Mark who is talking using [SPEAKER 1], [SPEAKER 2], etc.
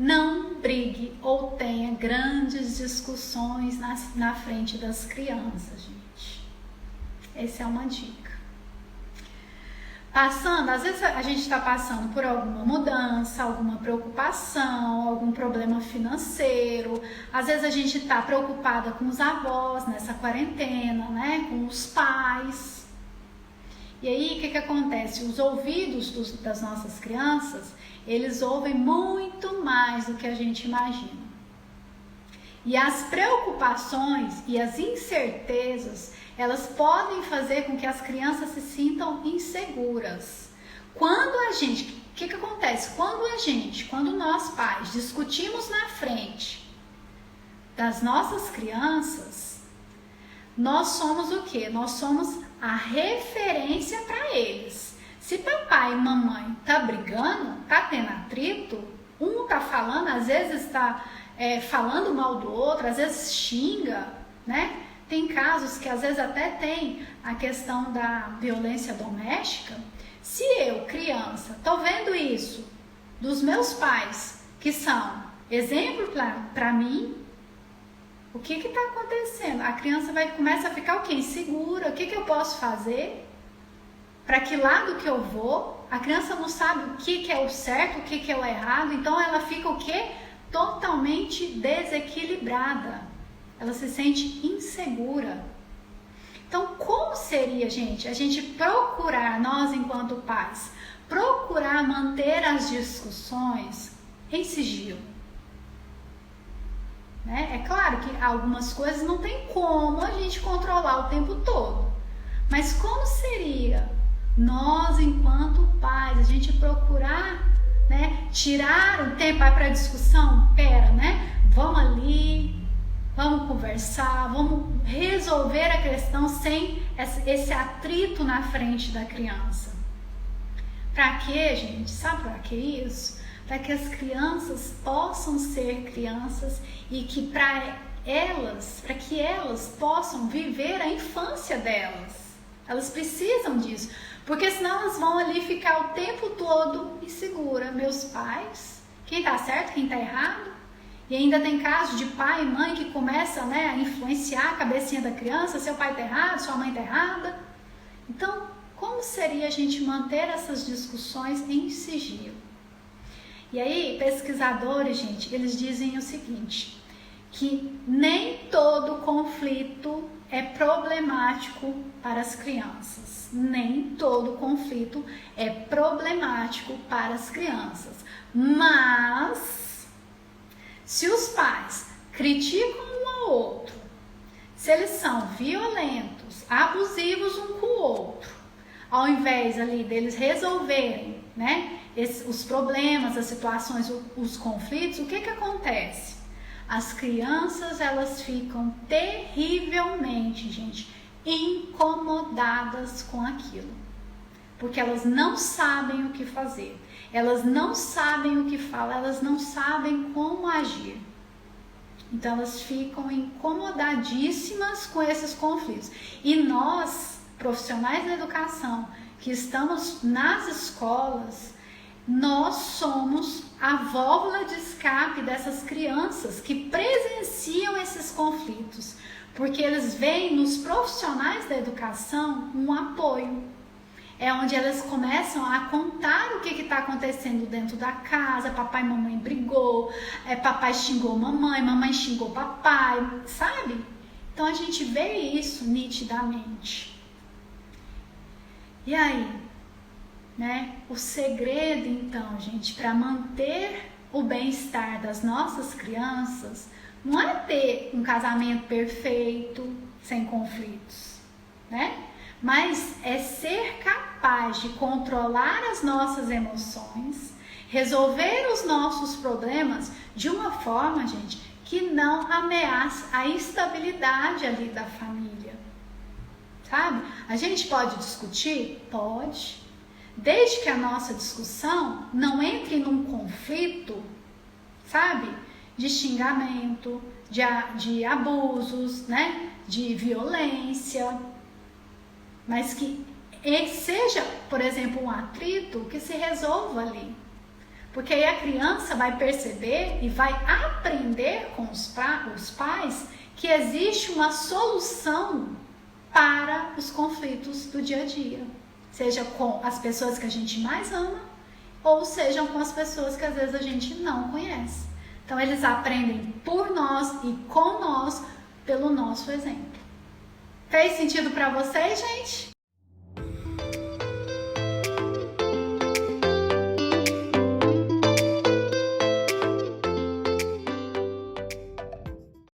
[SPEAKER 1] não brigue ou tenha grandes discussões na frente das crianças, gente. Essa é uma dica. Às vezes a gente está passando por alguma mudança, alguma preocupação, algum problema financeiro. Às vezes a gente está preocupada com os avós nessa quarentena, né? Com os pais. E aí, o que acontece? Os ouvidos das nossas crianças, eles ouvem muito mais do que a gente imagina. E as preocupações e as incertezas, elas podem fazer com que as crianças se sintam inseguras. O que acontece? Quando nós pais discutimos na frente das nossas crianças, nós somos o quê? Nós somos a referência para eles. Se papai e mamãe tá brigando, tá tendo atrito, um tá falando, às vezes tá falando mal do outro, às vezes xinga, né? Tem casos que às vezes até tem a questão da violência doméstica. Se eu, criança, tô vendo isso dos meus pais, que são exemplo para mim, o que está acontecendo? A criança começa a ficar o quê? Insegura. O que eu posso fazer? Para que lado que eu vou? A criança não sabe o que é o certo, o que é o errado. Então ela fica o quê? Totalmente desequilibrada. Ela se sente insegura. Então, como seria, gente, a gente procurar, nós enquanto pais, procurar manter as discussões em sigilo? Né? É claro que algumas coisas não tem como a gente controlar o tempo todo. Mas como seria nós, enquanto pais, a gente procurar, né, tirar o tempo para discussão? Vamos ali, vamos conversar, vamos resolver a questão sem esse atrito na frente da criança. Para quê, gente? Sabe para que isso? Para que as crianças possam ser crianças e que para que elas possam viver a infância delas. Elas precisam disso, porque senão elas vão ali ficar o tempo todo insegura. Meus pais, quem tá certo, quem tá errado? E ainda tem casos de pai e mãe que começam, né, a influenciar a cabecinha da criança, seu pai tá errado, sua mãe tá errada. Então, como seria a gente manter essas discussões em sigilo? E aí, pesquisadores, gente, eles dizem o seguinte, que nem todo conflito é problemático para as crianças. Nem todo conflito é problemático para as crianças. Mas, se os pais criticam um ao outro, se eles são violentos, abusivos um com o outro, ao invés ali deles resolverem, né, os problemas, as situações, os conflitos, o que acontece? As crianças, elas ficam terrivelmente, gente, incomodadas com aquilo. Porque elas não sabem o que fazer. Elas não sabem o que falar, elas não sabem como agir. Então, elas ficam incomodadíssimas com esses conflitos. E nós, profissionais da educação, que estamos nas escolas, nós somos a válvula de escape dessas crianças que presenciam esses conflitos, porque eles veem nos profissionais da educação um apoio. É onde elas começam a contar o que está acontecendo dentro da casa. Papai e mamãe brigou, papai xingou mamãe, mamãe xingou papai, sabe? Então a gente vê isso nitidamente. E aí? Né? O segredo, então, gente, para manter o bem-estar das nossas crianças não é ter um casamento perfeito, sem conflitos, né? Mas é ser capaz de controlar as nossas emoções, resolver os nossos problemas de uma forma, gente, que não ameaça a estabilidade ali da família, sabe? A gente pode discutir? Pode. Desde que a nossa discussão não entre num conflito, sabe? De xingamento, de abusos, né? De violência. Mas que seja, por exemplo, um atrito que se resolva ali. Porque aí a criança vai perceber e vai aprender com os pais que existe uma solução para os conflitos do dia a dia. Seja com as pessoas que a gente mais ama, ou sejam com as pessoas que às vezes a gente não conhece. Então eles aprendem por nós e com nós, pelo nosso exemplo. Fez sentido para vocês, gente?